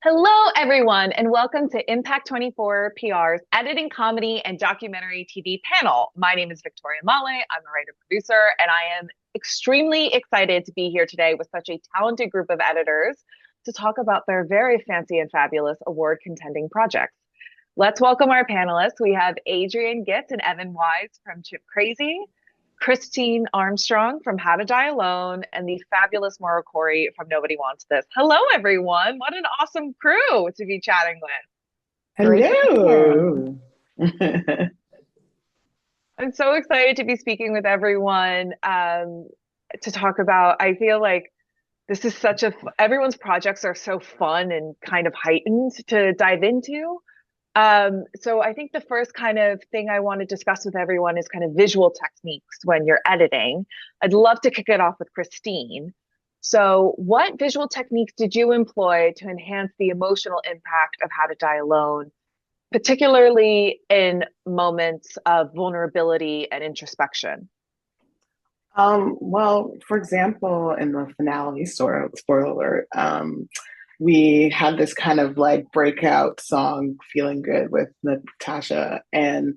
Hello, everyone, and welcome to Impact 24 PR's editing, comedy, and documentary TV panel. My name is Victoria Male. I'm a writer producer, and I am extremely excited to be here today with such a talented group of editors to talk about their very fancy and fabulous award contending projects. Let's welcome our panelists. We have Adrienne Gits and Evan Wise from Chimp Crazy, Christine Armstrong from How to Die Alone, and the fabulous Maura from Nobody Wants This. Hello, everyone. What an awesome crew to be chatting with. Great to be here. Hello. I'm so excited to be speaking with everyone to talk about. I feel like this is everyone's projects are so fun and kind of heightened to dive into. So I think the first kind of thing I want to discuss with everyone is kind of visual techniques when you're editing. I'd love to kick it off with Christine. So what visual techniques did you employ to enhance the emotional impact of How to Die Alone, particularly in moments of vulnerability and introspection? Well, for example, in the finale, spoiler alert, we had this kind of like breakout song, Feeling Good with Natasha. And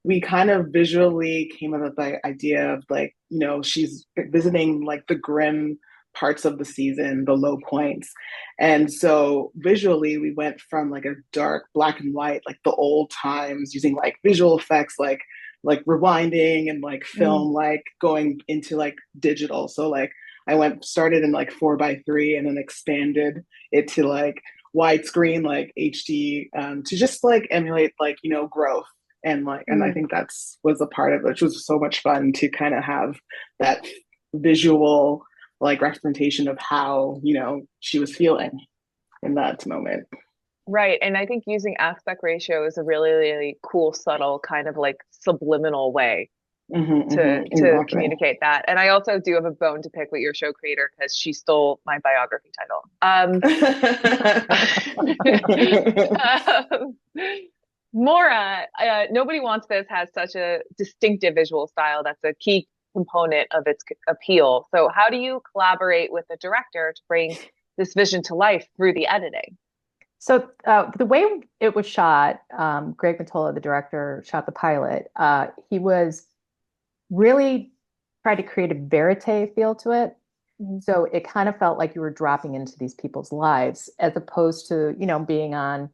we kind of visually came up with the idea of like, she's visiting like the grim parts of the season, the low points. And so visually, we went from like a dark black and white, like the old times, using like visual effects, like rewinding and like film, like going into like digital. So like started in like 4:3 and then expanded it to like widescreen, like HD, to just like emulate like, growth. And like, and I think that's was a part of it, which was so much fun to kind of have that visual like representation of how, she was feeling in that moment. Right. And I think using aspect ratio is a really, really cool, subtle kind of like subliminal way to Exactly. communicate that. And I also do have a bone to pick with your show creator because she stole my biography title. Um, Maura, Nobody Wants This has such a distinctive visual style that's a key component of its appeal. So how do you collaborate with the director to bring this vision to life through the editing? So the way it was shot, Greg Matola, the director, shot the pilot. He was really tried to create a verite feel to it. So it kind of felt like you were dropping into these people's lives as opposed to, being on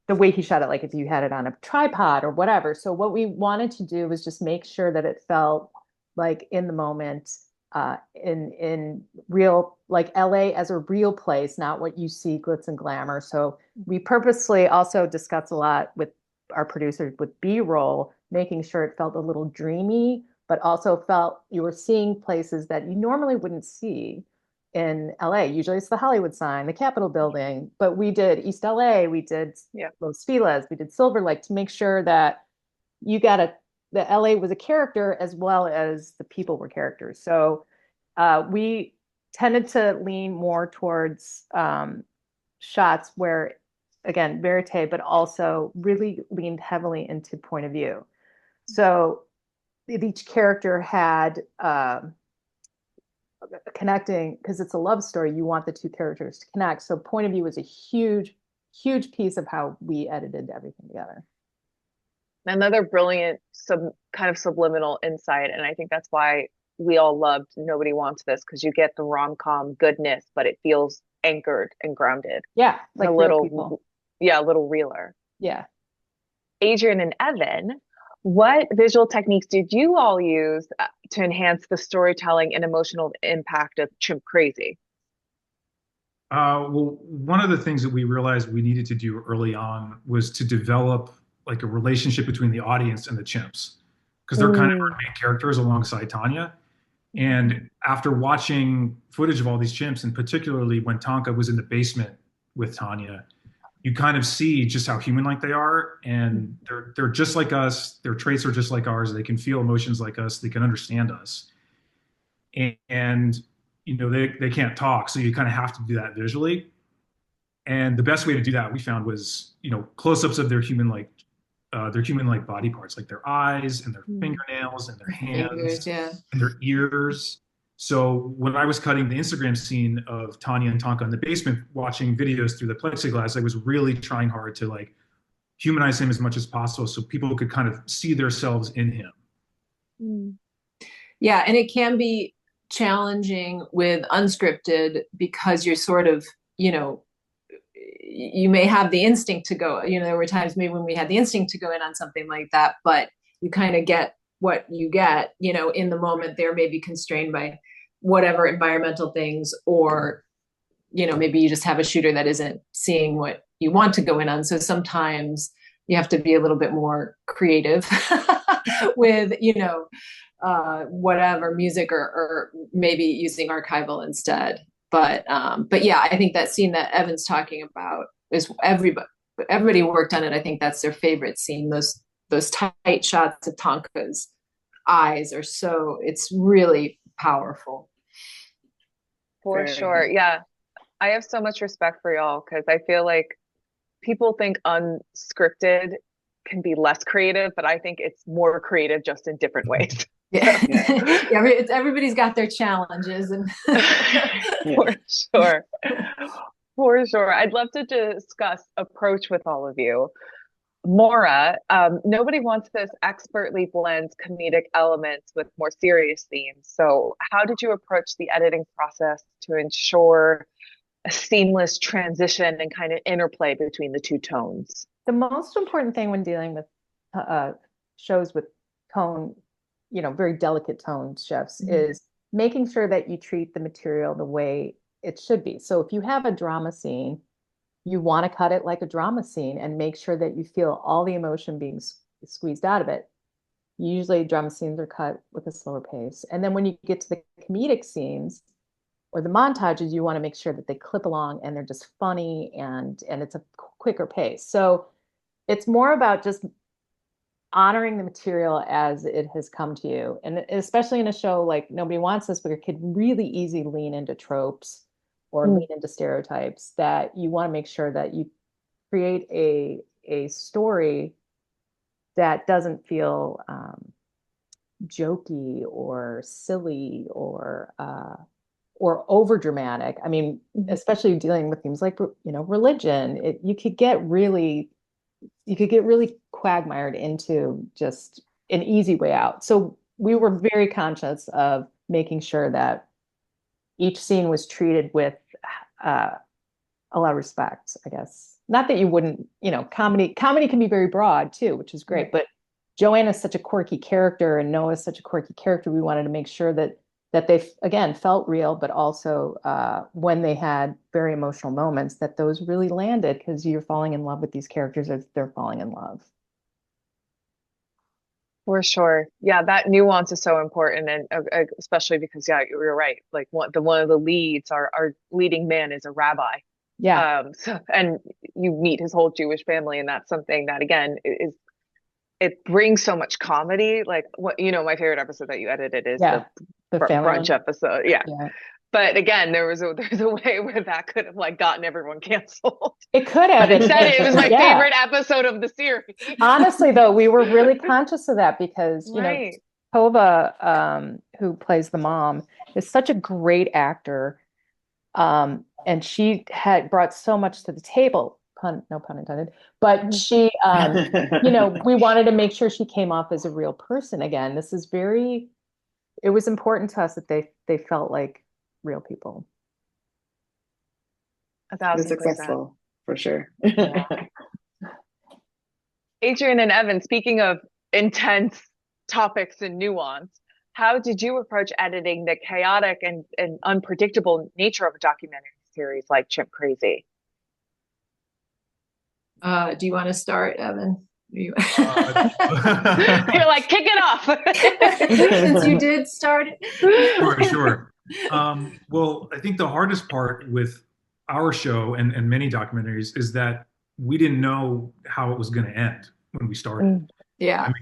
the way he shot it, like if you had it on a tripod or whatever. So what we wanted to do was just make sure that it felt like in the moment, in real, like LA as a real place, not what you see glitz and glamour. So we purposely also discussed a lot with our producers with B-roll, making sure it felt a little dreamy, but also felt you were seeing places that you normally wouldn't see in LA. Usually it's the Hollywood sign, the Capitol building, but we did East LA, we did Los Feliz, we did Silver Lake to make sure that you got the LA was a character as well as the people were characters. So we tended to lean more towards shots where, again, verite, but also really leaned heavily into point of view. So each character had connecting, because it's a love story, you want the two characters to connect. So point of view is a huge, huge piece of how we edited everything together. Another brilliant kind of subliminal insight, and I think that's why we all loved Nobody Wants This, because you get the rom-com goodness, but it feels anchored and grounded. Yeah, like a little, a little realer. Yeah. Adrienne and Evan, what visual techniques did you all use to enhance the storytelling and emotional impact of Chimp Crazy? Well, one of the things that we realized we needed to do early on was to develop like a relationship between the audience and the chimps, because they're kind of our main characters alongside Tanya. And after watching footage of all these chimps, and particularly when Tonka was in the basement with Tanya, you kind of see just how human-like they are, and they're just like us. Their traits are just like ours. They can feel emotions like us. They can understand us, and they can't talk, so you kind of have to do that visually. And the best way to do that we found was close-ups of their human-like body parts, like their eyes and their fingernails and their hands Fingers, yeah. and their ears. So when I was cutting the Instagram scene of Tanya and Tonka in the basement, watching videos through the plexiglass, I was really trying hard to like humanize him as much as possible so people could kind of see themselves in him. Yeah, and it can be challenging with unscripted because you're sort of, you know, you may have the instinct to go, you know, there were times maybe when we had the instinct to go in on something like that, but you kind of get what you get, you know, in the moment. There may be constrained by whatever environmental things, or, you know, maybe you just have a shooter that isn't seeing what you want to go in on. So sometimes you have to be a little bit more creative with, you know, whatever music, or maybe using archival instead. But yeah, I think that scene that Evan's talking about is everybody worked on it. I think that's their favorite scene. Those tight shots of Tonka's eyes are so, it's really powerful. For sure. Yeah. I have so much respect for y'all because I feel like people think unscripted can be less creative, but I think it's more creative just in different ways. Yeah. Everybody's got their challenges and For sure. For sure. I'd love to discuss approach with all of you. Maura, Nobody Wants This expertly blends comedic elements with more serious themes. So how did you approach the editing process to ensure a seamless transition and kind of interplay between the two tones? The most important thing when dealing with shows with tone, you know, very delicate tone shifts, is making sure that you treat the material the way it should be. So if you have a drama scene, you want to cut it like a drama scene and make sure that you feel all the emotion being squeezed out of it. Usually drama scenes are cut with a slower pace. And then when you get to the comedic scenes or the montages, you want to make sure that they clip along and they're just funny and it's a quicker pace. So it's more about just honoring the material as it has come to you. And especially in a show like Nobody Wants This, where it could really easily lean into tropes or lean into stereotypes, that you want to make sure that you create a story that doesn't feel jokey or silly or over dramatic. I mean, especially dealing with things like, you know, religion, you could get really quagmired into just an easy way out. So we were very conscious of making sure that each scene was treated with a lot of respect, I guess. Not that you wouldn't, you know, comedy can be very broad too, which is great. But Joanne is such a quirky character and Noah is such a quirky character. We wanted to make sure that they, again, felt real, but also when they had very emotional moments, that those really landed, because you're falling in love with these characters as they're falling in love. For sure. Yeah, that nuance is so important. And especially because, yeah, you're right. Like one of the leads, our leading man is a rabbi. Yeah. And you meet his whole Jewish family. And that's something that, again, it brings so much comedy. Like, what, you know, my favorite episode that you edited is the brunch episode. Yeah. But again, there's a way where that could have like gotten everyone canceled. It could have. But instead, it was my favorite episode of the series. Honestly, though, we were really conscious of that because, you know, Tova, who plays the mom, is such a great actor. And she had brought so much to the table, no pun intended, but she, you know, we wanted to make sure she came off as a real person again. It was important to us that they felt like real people. 1,000%. Successful, for sure. Adrienne and Evan, speaking of intense topics and nuance, how did you approach editing the chaotic and unpredictable nature of a documentary series like Chimp Crazy? Do you want to start, Evan? You're like, kick it off. Since you did start it. Sure. Well, I think the hardest part with our show and many documentaries is that we didn't know how it was going to end when we started. Yeah. I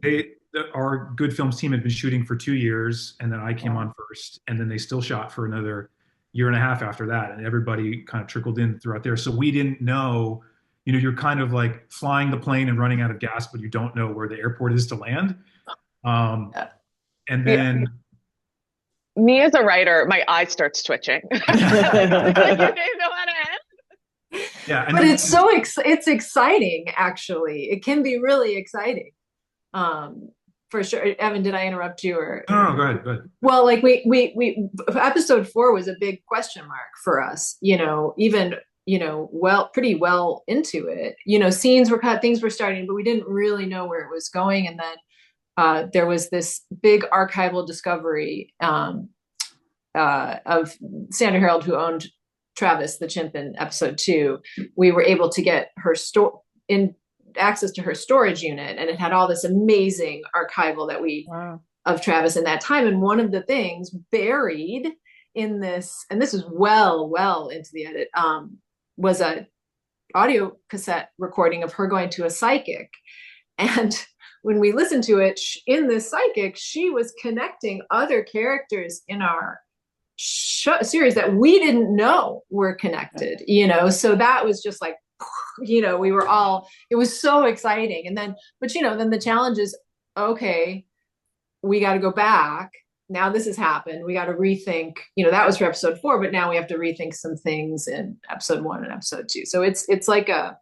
mean, our Good Films team had been shooting for 2 years, and then I came on first, and then they still shot for another year and a half after that, and everybody kind of trickled in throughout there. So we didn't know, you know, you're kind of like flying the plane and running out of gas, but you don't know where the airport is to land. And then Me as a writer, my eye starts twitching. You know how to end? Yeah, and But it's exciting, actually. It can be really exciting. For sure. Evan, did I interrupt you or? No, go ahead. Well, like we episode 4 was a big question mark for us, even, pretty well into it, scenes were cut, things were starting, but we didn't really know where it was going. And then there was this big archival discovery of Sandra Harold, who owned Travis the chimp in episode 2. We were able to get her access to her storage unit, and it had all this amazing archival that of Travis in that time. And one of the things buried in this, and this is well into the edit, was a audio cassette recording of her going to a psychic. And when we listened to it in this psychic, she was connecting other characters in our series that we didn't know were connected, so that was just like, we were all, it was so exciting. And then, but then the challenge is, okay, we got to go back. Now this has happened. We got to rethink, that was for episode 4, but now we have to rethink some things in episode 1 and episode 2. So it's like a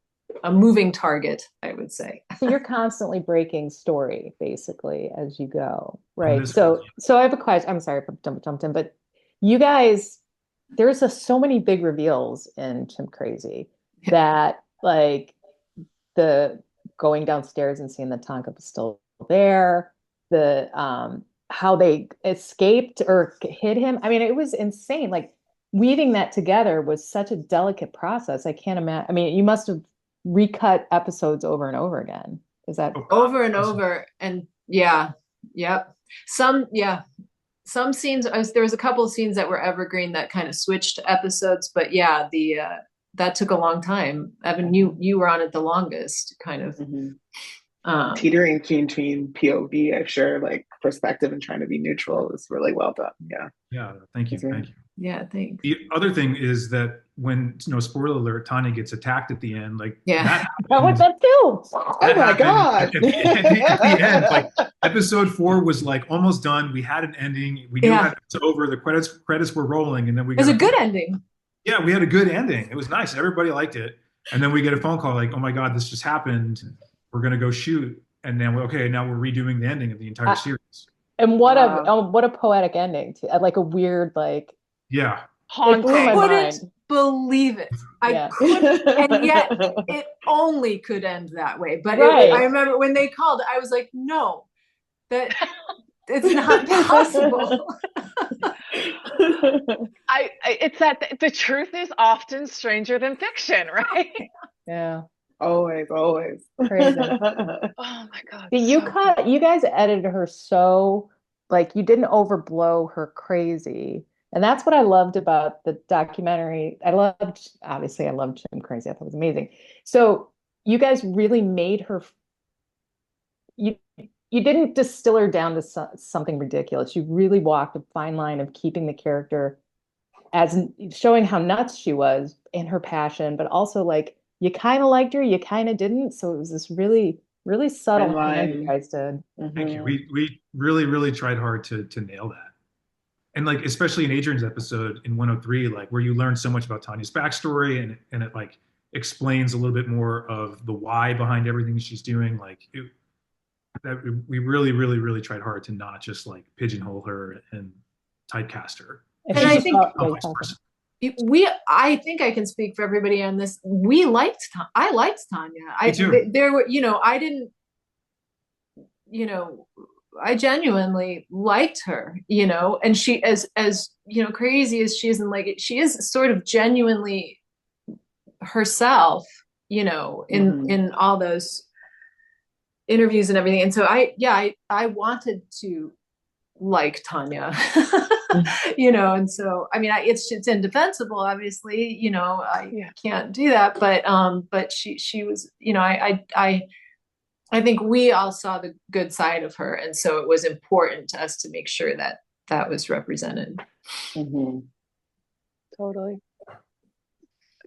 moving target, I would say. So you're constantly breaking story basically as you go, right? So I have a question. I'm sorry if I jumped in, but you guys, there's so many big reveals in Chimp Crazy that, like, the going downstairs and seeing that Tonka was still there, the how they escaped or hid him. I mean, it was insane. Like, weaving that together was such a delicate process. I can't imagine. I mean, you must have recut episodes over and over again. Is that over and over? And yep. Some scenes, there was a couple of scenes that were evergreen that kind of switched episodes, but that took a long time. Evan, you were on it the longest, kind of. Teetering between POV, I'm sure, like perspective and trying to be neutral is really well done. Yeah, thank you. Yeah, thanks. The other thing is that when, spoiler alert, Tanya gets attacked at the end, like, I want that too. Oh my God. At the end, like, episode 4 was like almost done. We had an ending. We knew it was over. The credits were rolling, and then it was a good ending. Yeah, we had a good ending. It was nice. Everybody liked it. And then we get a phone call like, oh my God, this just happened. We're going to go shoot. And then, now we're redoing the ending of the entire series. And what a poetic ending to, like, a weird, like, yeah. Haunting. I couldn't believe it. I couldn't, and yet it only could end that way. But I remember when they called, I was like, no, that it's not possible. It's that the truth is often stranger than fiction, right? Yeah. Always. Crazy. Oh my God. You guys edited her so, like, you didn't overblow her crazy. And that's what I loved about the documentary. I loved Chimp Crazy. I thought it was amazing. So you guys really made her, you didn't distill her down to something ridiculous. You really walked a fine line of keeping the character as showing how nuts she was and her passion, but also, like, you kind of liked her, you kind of didn't. So it was this really, really subtle hand you guys did. Thank you. We really, really tried hard to nail that. And, like, especially in Adrienne's episode in 103, like, where you learn so much about Tanya's backstory and it like explains a little bit more of the why behind everything she's doing. Like, we really, really, really tried hard to not just, like, pigeonhole her and typecast her. And I think I think I can speak for everybody on this. I liked Tanya. Me too. There were, I didn't, I genuinely liked her, and she, as crazy as she is, and, like, she is sort of genuinely herself, in all those interviews and everything. And so I wanted to like Tanya, and so, I mean, it's indefensible, obviously, I can't do that, but she was, I think we all saw the good side of her. And so it was important to us to make sure that was represented. Totally.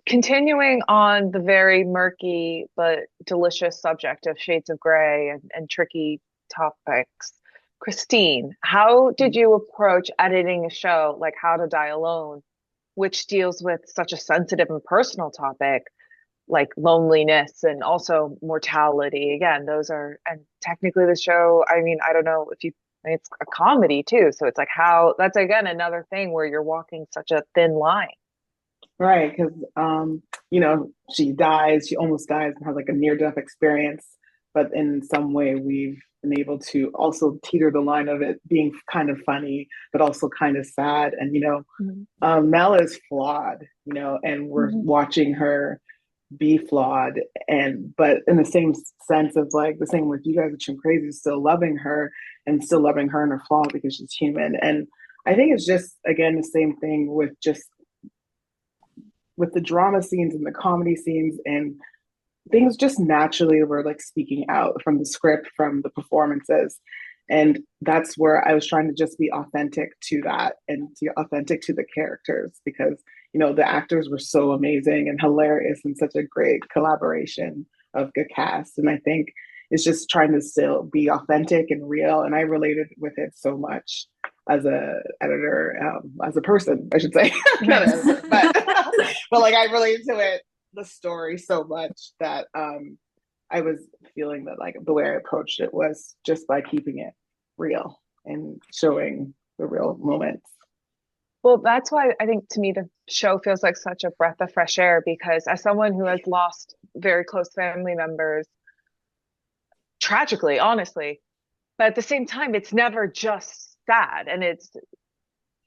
Continuing on the very murky but delicious subject of shades of gray and tricky topics, Christine, how did you approach editing a show like How to Die Alone, which deals with such a sensitive and personal topic like loneliness and also mortality? Again, those are, and technically the show, I mean, I don't know if you, it's a comedy too. So it's like how, that's again another thing where you're walking such a thin line. Right, because she almost dies and has like a near-death experience, but in some way we've been able to also teeter the line of it being kind of funny, but also kind of sad. And Mel is flawed, and we're watching her be flawed, but in the same sense of like the same with you guys with Chimp Crazy, still loving her and still loving her and her flaw because she's human. And I think it's just again the same thing with the drama scenes and the comedy scenes, and things just naturally were like speaking out from the script, from the performances. And that's where I was trying to just be authentic to that and to authentic to the characters, because, the actors were so amazing and hilarious and such a great collaboration of good cast. And I think it's just trying to still be authentic and real. And I related with it so much as a editor, as a person, I should say, not editor, but like I related to it, the story so much that I was feeling that like the way I approached it was just by keeping it real and showing the real moments. Well, that's why I think to me the show feels like such a breath of fresh air, because as someone who has lost very close family members, tragically, honestly, but at the same time, it's never just sad. And it's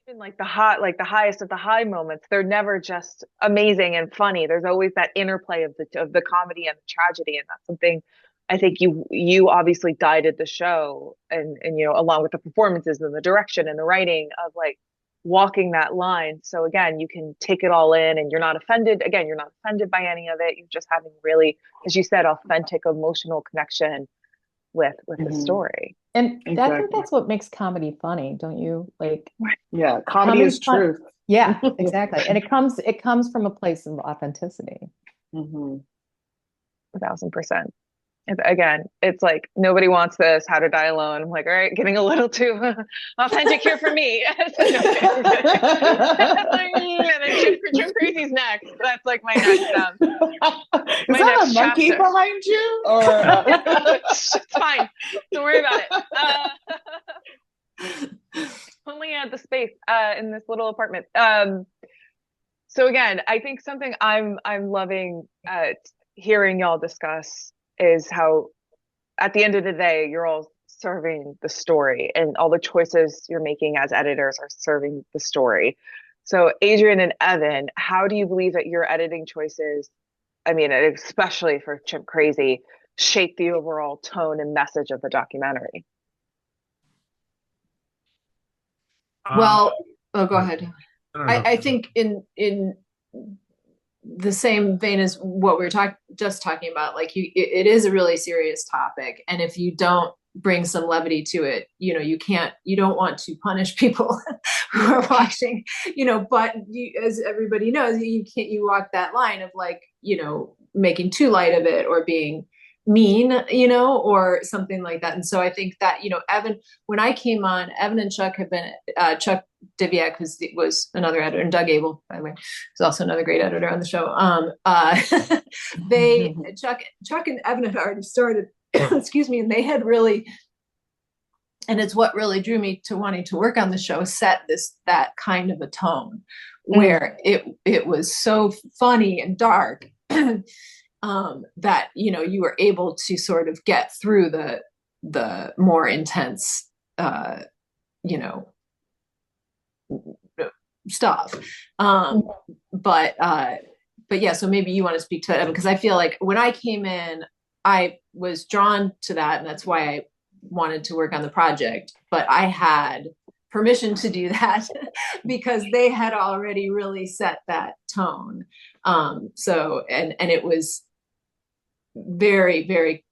even like the highest of the high moments, they're never just amazing and funny. There's always that interplay of the comedy and the tragedy. And that's something I think you obviously guided the show and along with the performances and the direction and the writing of like walking that line. So again, you can take it all in and you're not offended. Again, you're not offended by any of it. You're just having really, as you said, authentic emotional connection with the story. And exactly. I think that's what makes comedy funny, don't you? Like, yeah, comedy is truth. Yeah, exactly. And it comes from a place of authenticity. 1000%. Again, it's like nobody wants this. How to Die Alone. I'm like, all right, getting a little too authentic here for me. And then Chimp Crazy's next. That's like my next. Is that a monkey chapter behind you? Or it's fine. Don't worry about it. Only had the space in this little apartment. So again, I think something I'm loving hearing y'all discuss is how at the end of the day you're all serving the story and all the choices you're making as editors are serving the story. So Adrienne and Evan, how do you believe that your editing choices, I mean especially for Chimp Crazy, shape the overall tone and message of the documentary? Well, go ahead. I think in the same vein as what we were just talking about, like it is a really serious topic, and if you don't bring some levity to it, you don't want to punish people who are watching, but as everybody knows, you walk that line of like, making too light of it or being mean, or something like that. And so I think that, Evan, when I came on, Evan and Chuck have been, Chuck Diviak was another editor, and Doug Abel, by the way, was also another great editor on the show. Chuck and Evan had already started, excuse me, and they had really, and it's what really drew me to wanting to work on the show, set that kind of a tone where it was so funny and dark that you were able to sort of get through the more intense stuff. But yeah, so maybe you want to speak to it, because I feel like when I came in, I was drawn to that, and that's why I wanted to work on the project. But I had permission to do that because they had already really set that tone. So and it was very, very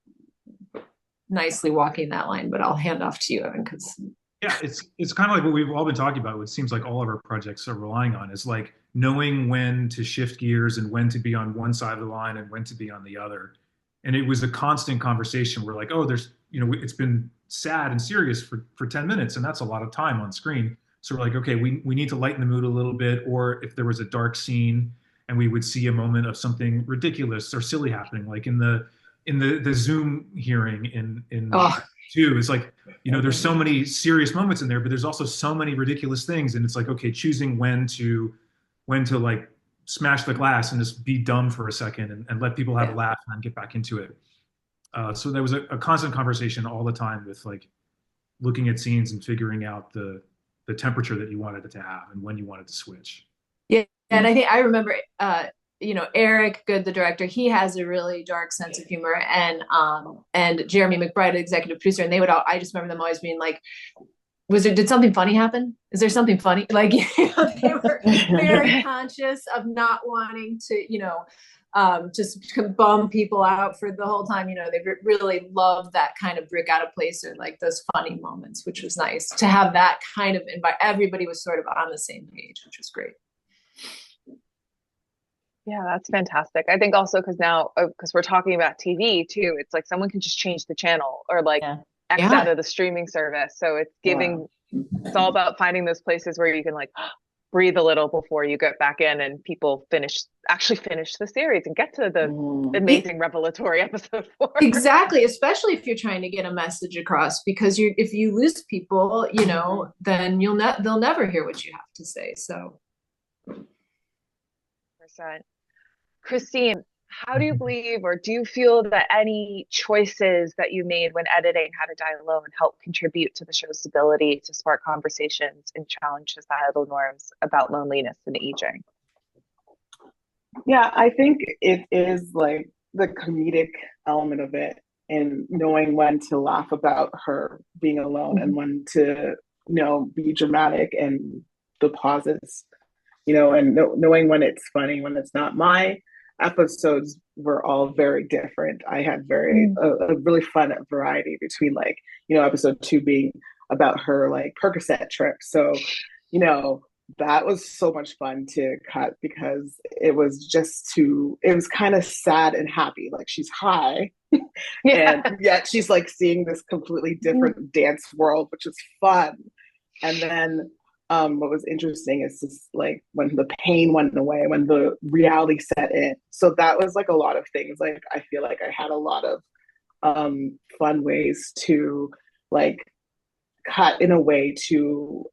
nicely walking that line. But I'll hand off to you, Evan, because yeah, it's kind of like what we've all been talking about. What seems like all of our projects are relying on is like knowing when to shift gears and when to be on one side of the line and when to be on the other. And it was a constant conversation. We're like, oh, there's it's been sad and serious for 10 minutes, and that's a lot of time on screen. So we're like, okay, we need to lighten the mood a little bit. Or if there was a dark scene and we would see a moment of something ridiculous or silly happening, like in the Zoom hearing in two, it's like, there's so many serious moments in there, but there's also so many ridiculous things. And it's like, okay, choosing when to like smash the glass and just be dumb for a second and let people have a laugh and then get back into it. So there was a constant conversation all the time with like looking at scenes and figuring out the temperature that you wanted it to have and when you wanted to switch. Yeah. And I think I remember, Eric Good, the director, he has a really dark sense of humor, and Jeremy McBride, executive producer, and I just remember them always being like, did something funny happen? Is there something funny? Like, they were very conscious of not wanting to, just bum people out for the whole time. They really loved that kind of brick out of place, or like those funny moments, which was nice to have that kind of everybody was sort of on the same page, which was great. Yeah, that's fantastic. I think also because we're talking about TV too, it's like someone can just change the channel or like X out of the streaming service. So it's it's all about finding those places where you can like breathe a little before you get back in and people actually finish the series and get to the amazing revelatory episode 4. Exactly, especially if you're trying to get a message across, because if you lose people, then they'll never hear what you have to say. So 100%. Christine, how do you believe, or do you feel that any choices that you made when editing How to Die Alone help contribute to the show's ability to spark conversations and challenge societal norms about loneliness and aging? Yeah, I think it is like the comedic element of it, and knowing when to laugh about her being alone and when to, be dramatic and the pauses, and knowing when it's funny, when it's not. My episodes were all very different. I had a really fun variety between like, episode 2 being about her like Percocet trip. So, that was so much fun to cut because it was kind of sad and happy. Like she's high and yet she's like seeing this completely different dance world, which is fun. And then what was interesting is just like when the pain went away, when the reality set in. So that was like a lot of things. Like I feel like I had a lot of fun ways to like cut in a way to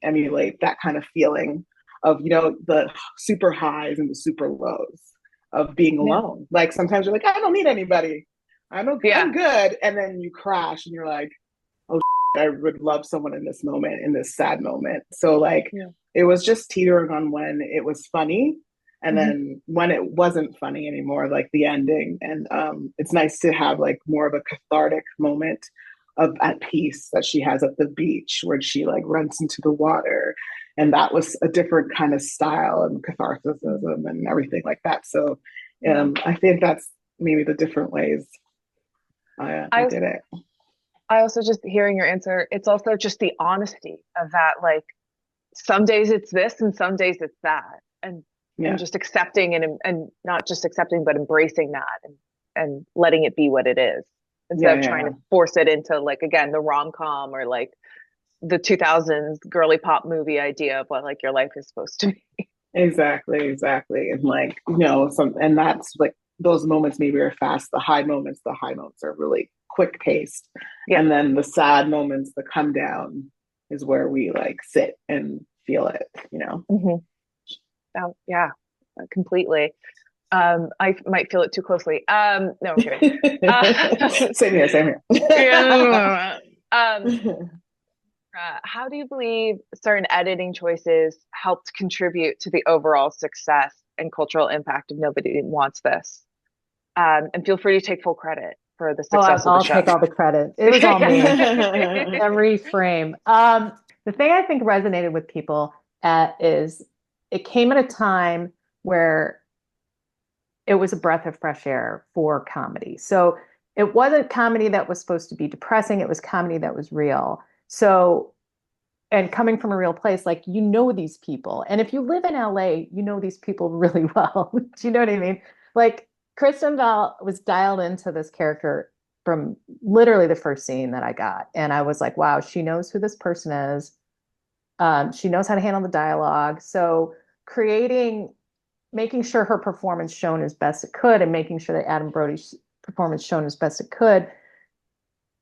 emulate that kind of feling of, the super highs and the super lows of being alone. Like sometimes you're like, I don't need anybody. I'm good. And then you crash and you're like, oh, I would love someone in this moment, in this sad moment. So like, it was just teetering on when it was funny and then when it wasn't funny anymore, like the ending. And it's nice to have like more of a cathartic moment of at peace that she has at the beach where she like runs into the water. And that was a different kind of style and catharticism and everything like that. So I think that's maybe the different ways I did it. I also, just hearing your answer, it's also just the honesty of that. Like some days it's this and some days it's that. And just accepting and not just accepting, but embracing that and letting it be what it is. Instead of trying to force it into like, again, the rom-com or like the 2000s girly pop movie idea of what like your life is supposed to be. Exactly. And like, and that's like those moments maybe are fast. The high moments are really quick paced. Yeah. And then the sad moments, the come down is where we like sit and feel it, Oh, yeah, completely. I might feel it too closely. No, I'm kidding. Same here. How do you believe certain editing choices helped contribute to the overall success and cultural impact of Nobody Wants This? And feel free to take full credit for the success of the show. I'll take all the credit. It was all me. Every frame. The thing I think resonated with people is it came at a time where it was a breath of fresh air for comedy. So it wasn't comedy that was supposed to be depressing. It was comedy that was real. So, and coming from a real place, like, these people. And if you live in LA, these people really well. Do you know what I mean? Like Kristen Bell was dialed into this character from literally the first scene that I got. And I was like, wow, she knows who this person is. She knows how to handle the dialogue. So making sure her performance shown as best it could, and making sure that Adam Brody's performance shown as best it could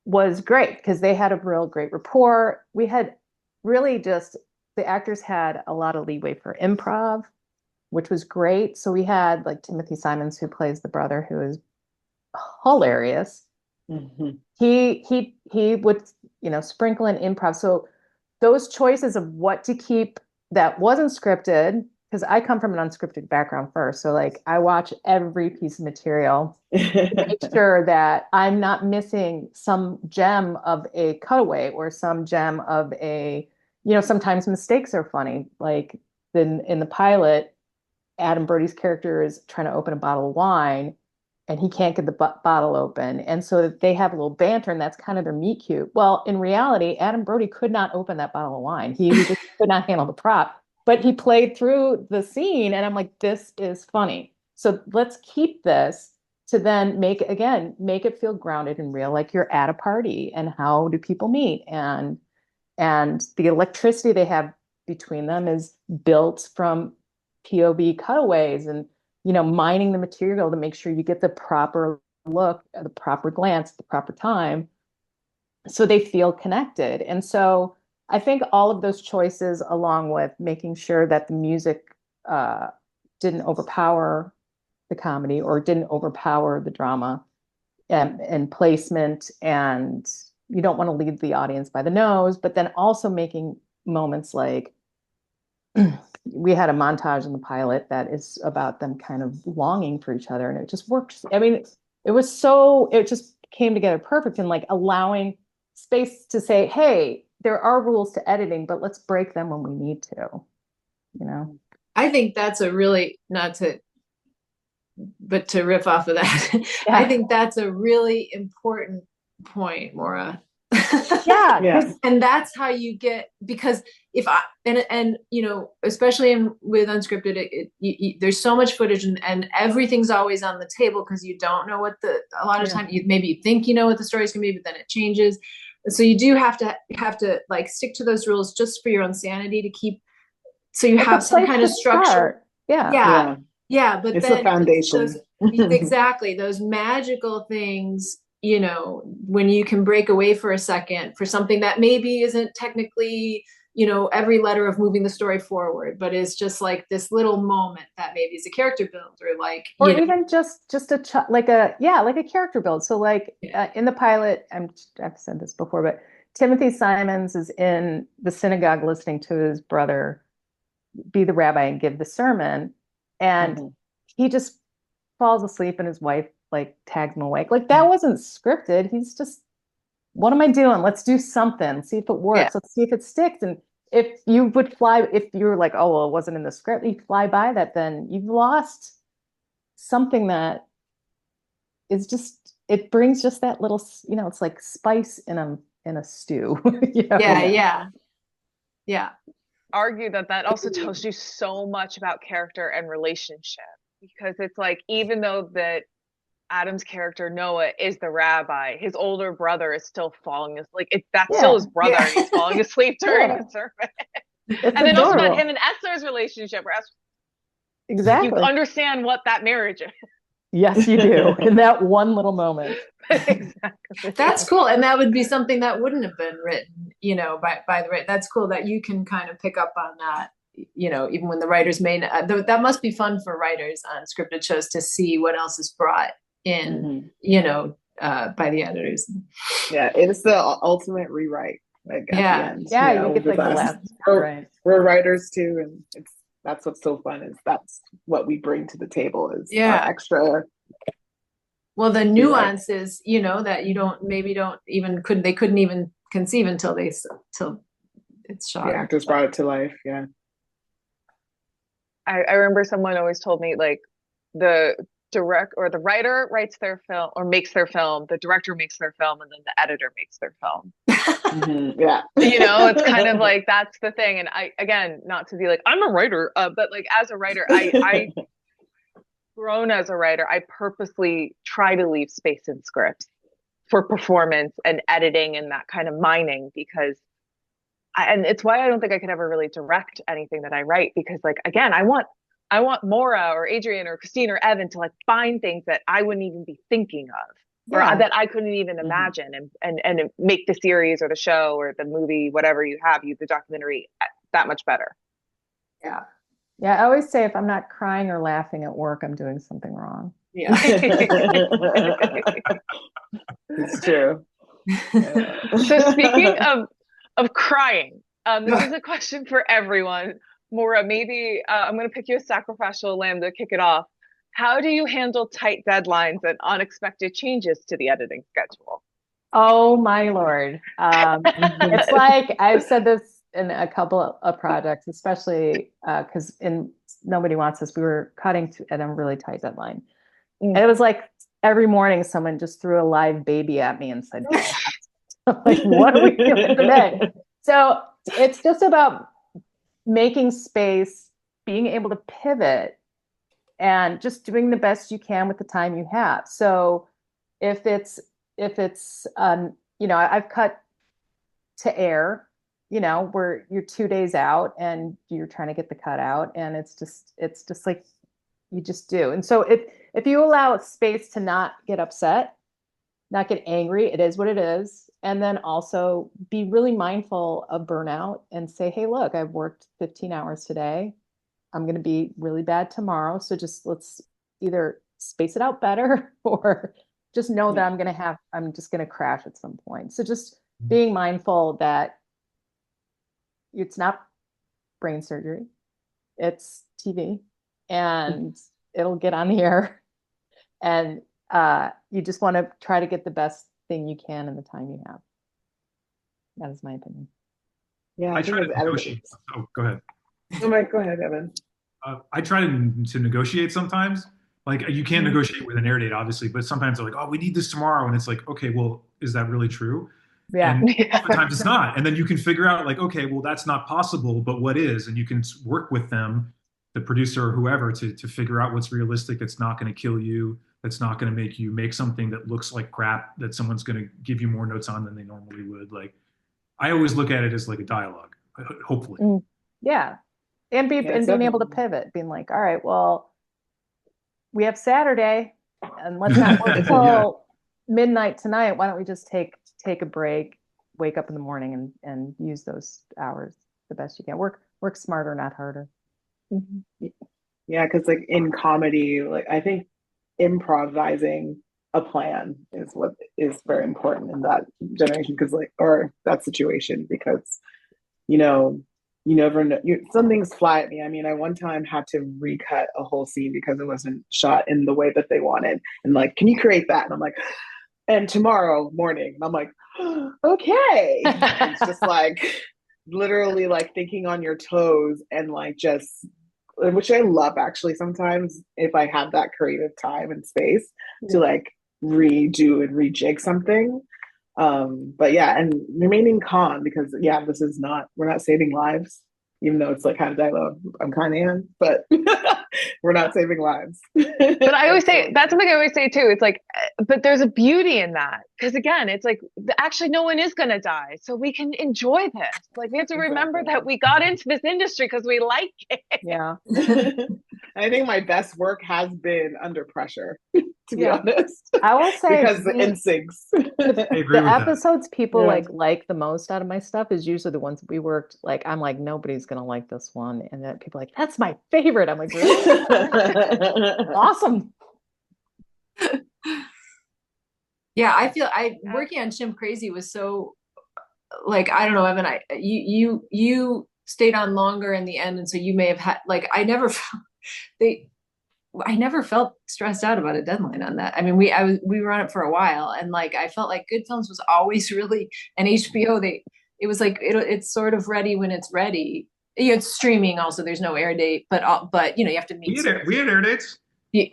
was great, because they had a real great rapport. We had really just, the actors had a lot of leeway for improv, which was great. So we had like Timothy Simons, who plays the brother, who is hilarious. Mm-hmm. He would, sprinkle in improv. So those choices of what to keep that wasn't scripted, because I come from an unscripted background first. So like I watch every piece of material to make sure that I'm not missing some gem of a cutaway or some gem of sometimes mistakes are funny. Like in the pilot, Adam Brody's character is trying to open a bottle of wine and he can't get the bottle open. And so they have a little banter, and that's kind of their meet cute. Well, in reality, Adam Brody could not open that bottle of wine. He just could not handle the prop, but he played through the scene, and I'm like, this is funny. So let's keep this to then make it feel grounded and real, like you're at a party, and how do people meet? And the electricity they have between them is built from POV cutaways, and mining the material to make sure you get the proper look, the proper glance, the proper time, so they feel connected. And so I think all of those choices, along with making sure that the music didn't overpower the comedy or didn't overpower the drama, and placement, and you don't want to lead the audience by the nose, but then also making moments like we had a montage in the pilot that is about them kind of longing for each other, and it just works. I mean, it just came together perfect, and like allowing space to say, hey, there are rules to editing, but let's break them when we need to, I think that's a really, but to riff off of that, yeah. I think that's a really important point, Maura. Yeah. And that's how you get, because especially with unscripted, there's so much footage, and everything's always on the table, because you don't know a lot of time, maybe you think you know what the story's gonna be, but then it changes. So you do have to like stick to those rules just for your own sanity, to keep, so you have some kind of structure. Yeah. But it's then the foundation. exactly, those magical things, when you can break away for a second for something that maybe isn't technically, every letter of moving the story forward, but is just like this little moment that maybe is a character build, or even just like a character build. So like in the pilot, I've said this before, but Timothy Simons is in the synagogue listening to his brother be the rabbi and give the sermon, and he just falls asleep, and his wife like tags him awake. Like that wasn't scripted. He's just, what am I doing? Let's do something. See if it works. Let's see if it sticks. And if you were like, oh, well, it wasn't in the script, you fly by that, then you've lost something that is just, it brings just that little, it's like spice in a stew. Yeah. Argue that also tells you so much about character and relationship, because it's like, even though that Adam's character Noah is the rabbi, his older brother is still falling asleep. That's still his brother, and he's falling asleep during the sermon. And then also about him and Esther's relationship, where exactly, you understand what that marriage is. Yes, you do. In that one little moment. Exactly. That's cool. And that would be something that wouldn't have been written, by the way. That's cool that you can kind of pick up on that, even when the writers may not. That must be fun for writers on scripted shows, to see what else is brought in, by the editors. Yeah, it's the ultimate rewrite. Like at the end, you get like the last. We're writers too, and that's what's so fun, is that's what we bring to the table, is our extra. Well, the nuances, that they couldn't even conceive until it's shot. The actors brought it to life. Yeah. I remember someone always told me, like, the writer writes their film or makes their film, the director makes their film, and then the editor makes their film. Yeah. It's kind of like, that's the thing. And I, again, not to be like, I'm a writer, but like, as a writer, I grown as a writer, I purposely try to leave space in scripts for performance and editing and that kind of mining, because and it's why I don't think I could ever really direct anything that I write, because like, again, I want Maura or Adrienne or Christine or Evan to like find things that I wouldn't even be thinking of, or that I couldn't even imagine, and make the series or the show or the movie, whatever you have, the documentary, that much better. Yeah. Yeah. I always say if I'm not crying or laughing at work, I'm doing something wrong. Yeah. It's true. So speaking of crying, this is a question for everyone. Maura, maybe I'm going to pick you a sacrificial lamb to kick it off. How do you handle tight deadlines and unexpected changes to the editing schedule? Oh my Lord. It's like, I've said this in a couple of projects, especially because in Nobody Wants Us, we were cutting at a really tight deadline. And it was like every morning someone just threw a live baby at me and said, like, what are we doing today? So it's just about making space, being able to pivot, and just doing the best you can with the time you have. So if it's I've cut to air, where you're 2 days out and you're trying to get the cut out, and it's just like you just do. And so if you allow space to not get upset, not get angry, it is what it is. And then also be really mindful of burnout and say, hey, look, I've worked 15 hours today. I'm going to be really bad tomorrow. So just let's either space it out better or just know that I'm just going to crash at some point. So just being mindful that it's not brain surgery, it's TV, and it'll get on the air. And you just want to try to get the best thing you can in the time you have. That is my opinion. Yeah, I try to negotiate. Oh, go ahead. Go ahead, Evan. I try to negotiate sometimes. Like, you can't negotiate with an air date, obviously, but sometimes they're like, oh, we need this tomorrow. And it's like, okay, well, is that really true? Yeah. And oftentimes it's not. And then you can figure out like, okay, well, that's not possible, but what is? And you can work with them, the producer or whoever, to figure out what's realistic, that's not going to kill you, that's not going to make you make something that looks like crap, that someone's going to give you more notes on than they normally would. Like, I always look at it as like a dialogue, hopefully. Yeah. And being able to pivot, being like, all right, well, we have Saturday, and let's not work until midnight tonight. Why don't we just take a break, wake up in the morning, and use those hours the best you can. Work smarter, not harder. Yeah, because like in comedy, like I think improvising a plan is what is very important in that generation, or that situation, because you never know. Some things fly at me. I mean, I one time had to recut a whole scene because it wasn't shot in the way that they wanted. And like, can you create that? And I'm like, and tomorrow morning. And I'm like, okay. It's just like literally like thinking on your toes, and like just, which I love actually sometimes if I have that creative time and space to like redo and rejig something. But yeah, and remaining calm, because we're not saving lives, even though it's like kind of dialogue. I'm kind of in, but we're not saving lives. But I always say, that's something I always say too. It's like, but there's a beauty in that, because again, it's like actually no one is going to die, so we can enjoy this. Like, we have to remember that we got into this industry because we like it. Yeah. I think my best work has been under pressure, to be honest. I will say, because the instincts. The episodes people like the most out of my stuff is usually the ones that we worked. Like, I'm like, nobody's gonna like this one, and then people are like, that's my favorite. I'm like, really? Awesome. Yeah, I feel working on Chimp Crazy was so, like, I don't know, Evan, you stayed on longer in the end, and so you may have had, like, I never felt stressed out about a deadline on that. I mean, we were on it for a while, and like I felt like Good Films was always really, and HBO, it was like it's sort of ready when it's ready. It's streaming also. There's no air date, but you have to meet. We had air dates. Okay,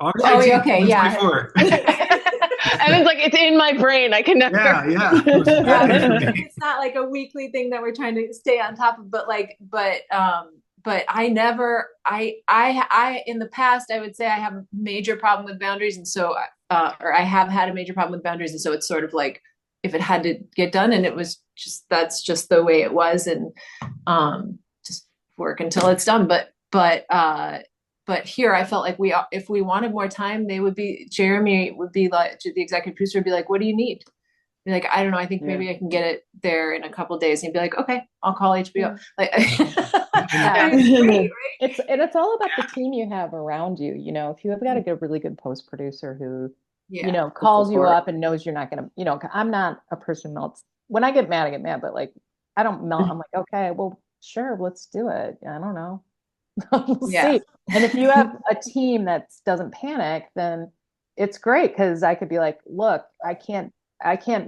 yeah. And it's like, it's in my brain. I can never. Yeah. It's not like a weekly thing that we're trying to stay on top of, but I never, I in the past, I would say I have a major problem with boundaries. And so, or I have had a major problem with boundaries. And so it's sort of like, if it had to get done, and it was just, that's just the way it was. And, just work until it's done. But here I felt like if we wanted more time, Jeremy would be like, the executive producer would be like, what do you need? Be like, I don't know. I think maybe I can get it there in a couple of days. And he'd be like, okay, I'll call HBO. Like, it's all about the team you have around you. You know, if you have got a really good post producer who, you know, calls you up and knows you're not going to, you know, I'm not a person who melts. When I get mad, but like, I don't melt. I'm like, okay, well, sure, let's do it. I don't know. We'll see. And if you have a team that doesn't panic, then it's great, because I could be like, look, I can't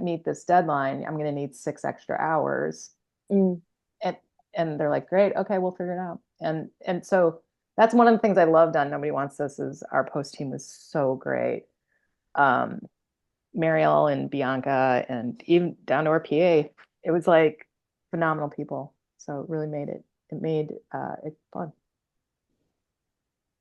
meet this deadline. I'm going to need 6 extra hours. And they're like, great. Okay, we'll figure it out. And so that's one of the things I loved on Nobody Wants This is our post team was so great. Mariel and Bianca and even down to our PA, it was like phenomenal people. So it really made it fun.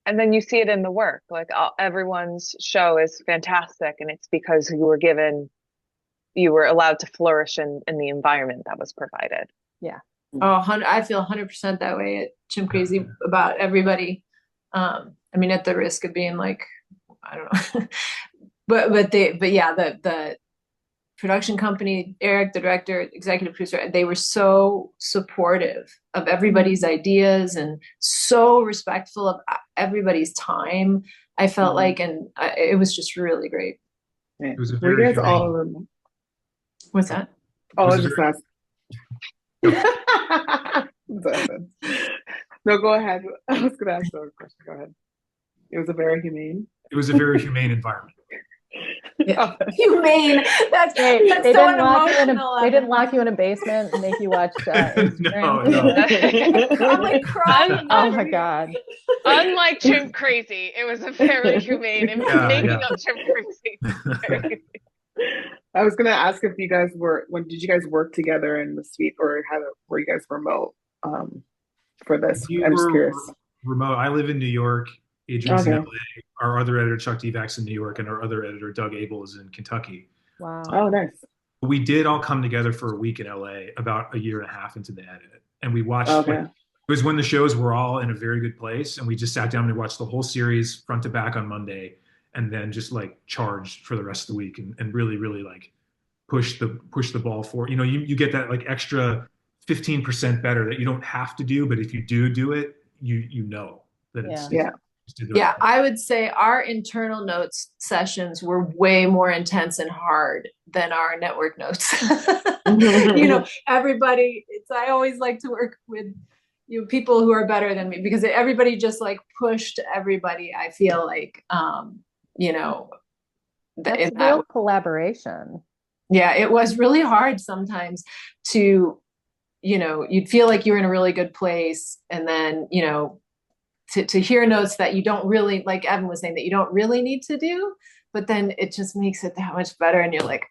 And then you see it in the work, like everyone's show is fantastic. And it's because you were allowed to flourish in the environment that was provided. Yeah. Oh, I feel 100% that way at Chimp Crazy about everybody. I mean, at the risk of being like, I don't know, but yeah, the production company, Eric, the director, executive producer, they were so supportive of everybody's ideas and so respectful of everybody's time. I felt like, and it was just really great. It was a Were very you guys all What's that? Oh, I was just asking. No, go ahead. I was going to ask another question. Go ahead. It was a very humane. It was a very humane environment. Yeah. Humane. That's they so didn't lock you in a basement and make you watch Instagram. No. I'm like crying. Oh my God. Unlike Chimp Crazy, it was a very humane and making up Chimp Crazy. I was gonna ask if you guys did you guys work together in the suite, or were you guys remote for this? I'm just curious. Remote. I live in New York. Adrienne's in LA. Our other editor, Chuck Devak's in New York, and our other editor, Doug Abel, is in Kentucky. Wow. Oh, nice. We did all come together for a week in LA about a year and a half into the edit. And we watched, it was when the shows were all in a very good place. And we just sat down and watched the whole series front to back on Monday, and then just like charged for the rest of the week and really, really like push the ball forward. You know, you get that like extra 15% better that you don't have to do, but if you do it, you know that it's I would say our internal notes sessions were way more intense and hard than our network notes. You know, I always like to work with people who are better than me, because everybody just like pushed everybody. I feel like, that's real collaboration. Yeah, it was really hard sometimes to, you'd feel like you're in a really good place, and then, to hear notes that you don't really, like Evan was saying, that you don't really need to do, but then it just makes it that much better, and you're like,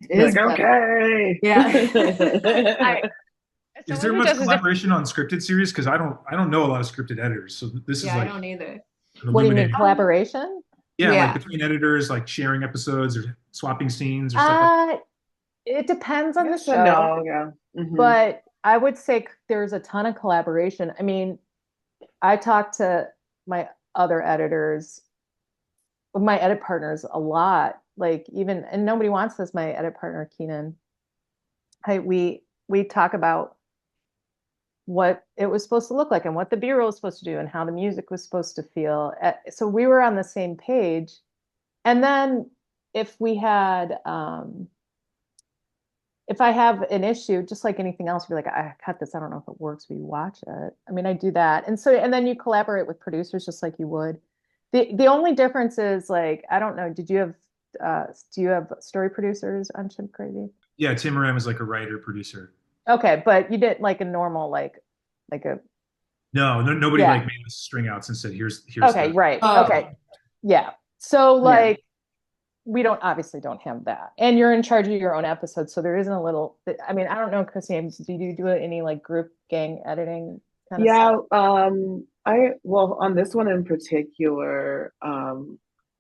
it is like, okay. Yeah. Is there much collaboration on scripted series? Because I don't know a lot of scripted editors, so this is like, I don't either. What do you mean, collaboration? Yeah, like between editors, like sharing episodes or swapping scenes or stuff like that. It depends on the show. But I would say there's a ton of collaboration. I mean, I talk to my other editors, my edit partners a lot. Like and Nobody Wants This, my edit partner Keenan. We talk about what it was supposed to look like and what the B-roll was supposed to do and how the music was supposed to feel. So we were on the same page. And then if we had, if I have an issue, just like anything else, you're like, I cut this, I don't know if it works, will you watch it? I mean, I do that. And then you collaborate with producers just like you would. The only difference is, like, I don't know, do you have story producers on Chimp Crazy? Yeah, Tim Ram is like a writer, producer. Okay, but you did like a normal, like a... Nobody like made us string outs and said, here's okay, right. Okay. Yeah. So like, we obviously don't have that. And you're in charge of your own episode. So there isn't I mean, I don't know, Christine, do you do any like group gang editing? kind of Yeah, stuff? well, on this one in particular,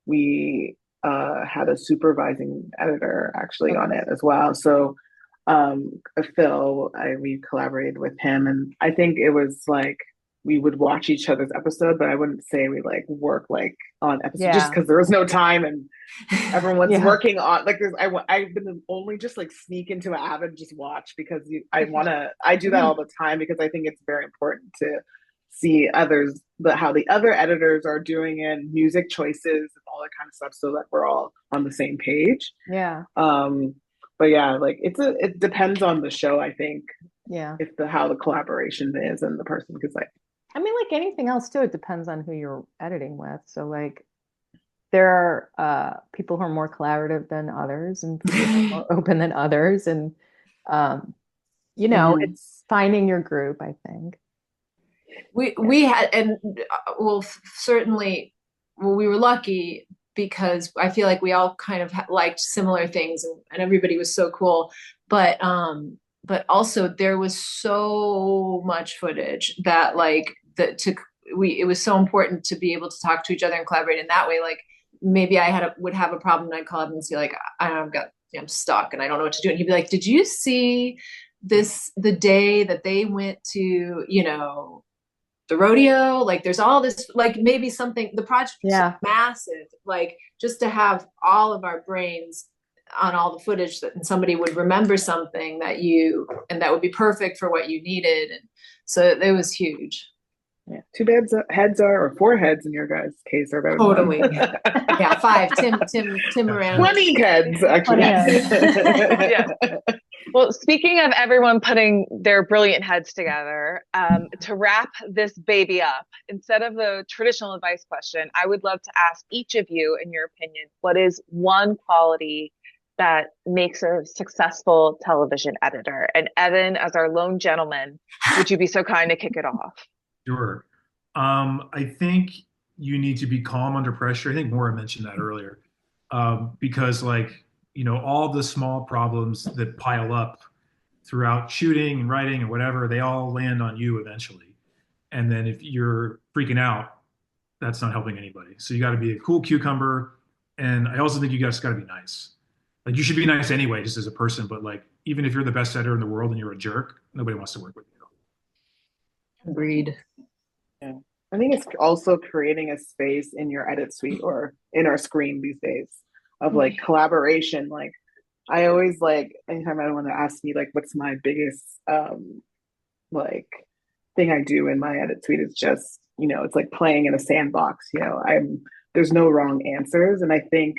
we had a supervising editor actually on Okay. it as well. So Phil, we collaborated with him, and I think it was like we would watch each other's episode, but I wouldn't say we like work like on episode just Yeah. because there was no time and everyone's Yeah. working on like there's I've been only just like sneak into an app and just watch because I do that all the time because I think it's very important to see others how the other editors are doing it, music choices and all that kind of stuff so that we're all on the same page. Yeah. But yeah, like it depends on the show, I think, Yeah. if the how the collaboration is and the person because like I mean, like anything else too, it depends on who you're editing with. So like there are people who are more collaborative than others and people who are more open than others. And um, mhm. it's finding your group, I think. We had, and well, certainly, well, we were lucky because I feel like we all kind of liked similar things, and everybody was so cool. But also there was so much footage that like that to we it was so important to be able to talk to each other and collaborate in that way. Like maybe would have a problem and I'd call him and say like I'm stuck and I don't know what to do, and he'd be like, "Did you see this the day that they went to the rodeo?" Like there's all this, like maybe something, the project was so Yeah. massive, like just to have all of our brains on all the footage that, and somebody would remember something and that would be perfect for what you needed. And so it was huge. Yeah. Two beds heads are or four heads in your guys' case are better than Totally. one. Yeah, five. Tim around. 20 heads actually. Yeah. Well, speaking of everyone putting their brilliant heads together, to wrap this baby up, instead of the traditional advice question, I would love to ask each of you, in your opinion, what is one quality that makes a successful television editor? And Evan, as our lone gentleman, would you be so kind to kick it off? Sure. I think you need to be calm under pressure. I think Maura mentioned that earlier. Because like, all the small problems that pile up throughout shooting and writing and whatever, they all land on you eventually. And then if you're freaking out, that's not helping anybody. So you got to be a cool cucumber. And I also think you guys got to be nice. Like you should be nice anyway, just as a person. But like, even if you're the best editor in the world and you're a jerk, nobody wants to work with you. Agreed. Yeah. I think it's also creating a space in your edit suite or in our screen these days of like collaboration. Like I always like anytime anyone asks me like what's my biggest like thing I do in my edit suite is just, it's like playing in a sandbox, there's no wrong answers. And I think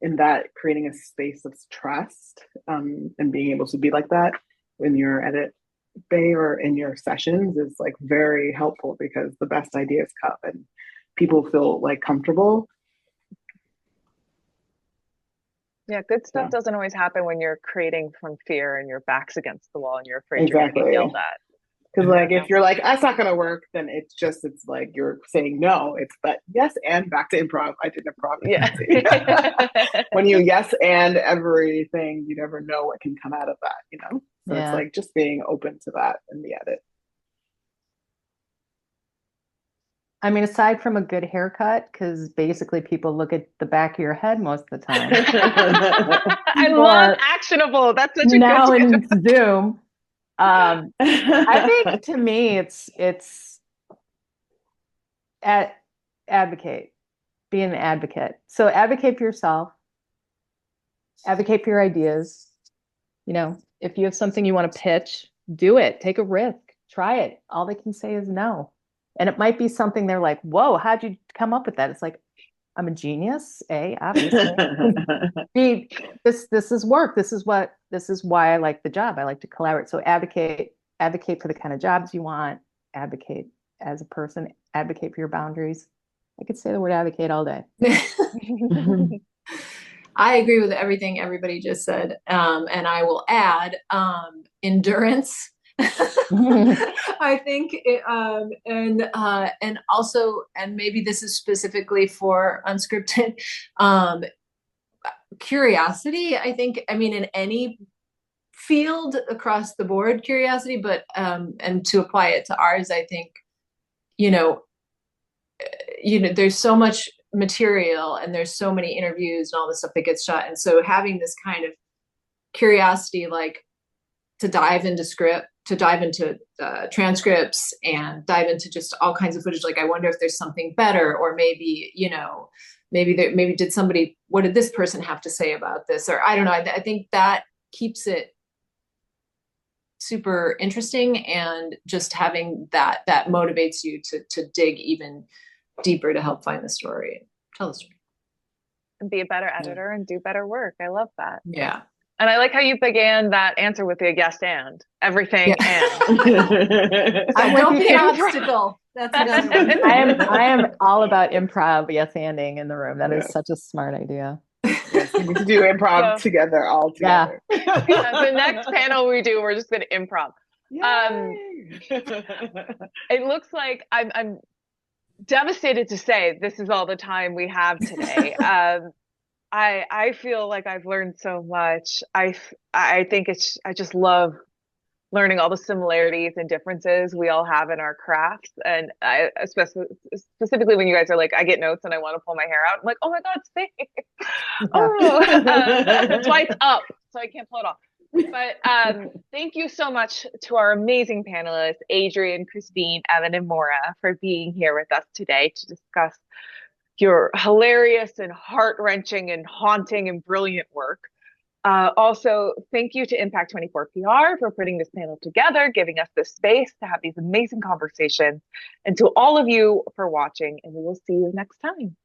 in that creating a space of trust and being able to be like that in your edit bay or in your sessions is like very helpful because the best ideas come and people feel like comfortable. Yeah, good stuff doesn't always happen when you're creating from fear and your back's against the wall and you're afraid you're going to get yelled at. Because like if you're like that's not going to work, then it's like you're saying no. It's but yes and back to improv. I did improv. Yeah. When you yes and everything, you never know what can come out of that. So it's like just being open to that in the edit. I mean, aside from a good haircut, because basically people look at the back of your head most of the time. I love actionable. That's such a now good in Zoom. I think to me, it's advocate, be an advocate. So advocate for yourself, advocate for your ideas. If you have something you want to pitch, do it, take a risk, try it. All they can say is no. And it might be something they're like, whoa, how'd you come up with that? It's like, I'm a genius, obviously. B, this is work. This is why I like the job. I like to collaborate. So advocate for the kind of jobs you want, advocate as a person, advocate for your boundaries. I could say the word advocate all day. I agree with everything everybody just said. And I will add endurance. I think and also, and maybe this is specifically for unscripted, curiosity. I mean in any field across the board curiosity, but and to apply it to ours, I think, there's so much material and there's so many interviews and all this stuff that gets shot. And so having this kind of curiosity, like to dive into transcripts and dive into just all kinds of footage. Like, I wonder if there's something better, or maybe, what did this person have to say about this? Or I don't know. I think that keeps it super interesting, and just having that motivates you to dig even deeper to help find the story, tell the story, and be a better editor and do better work. I love that. Yeah. And I like how you began that answer with a yes and everything. Yeah. And don't be an obstacle. That's another one. I am all about improv, yes anding in the room. That is such a smart idea. Yes, we need to do improv together, all together. Yeah. The next panel we do, we're just going to improv. It looks like I'm devastated to say this is all the time we have today. I feel like I've learned so much. I think I just love learning all the similarities and differences we all have in our crafts. And I specifically when you guys are like, I get notes and I want to pull my hair out. I'm like, oh my God, stay. That's why it's up, so I can't pull it off. But thank you so much to our amazing panelists, Adrienne, Christine, Evan, and Maura, for being here with us today to discuss your hilarious and heart-wrenching and haunting and brilliant work. Also, thank you to Impact 24 PR for putting this panel together, giving us the space to have these amazing conversations, and to all of you for watching, and we will see you next time.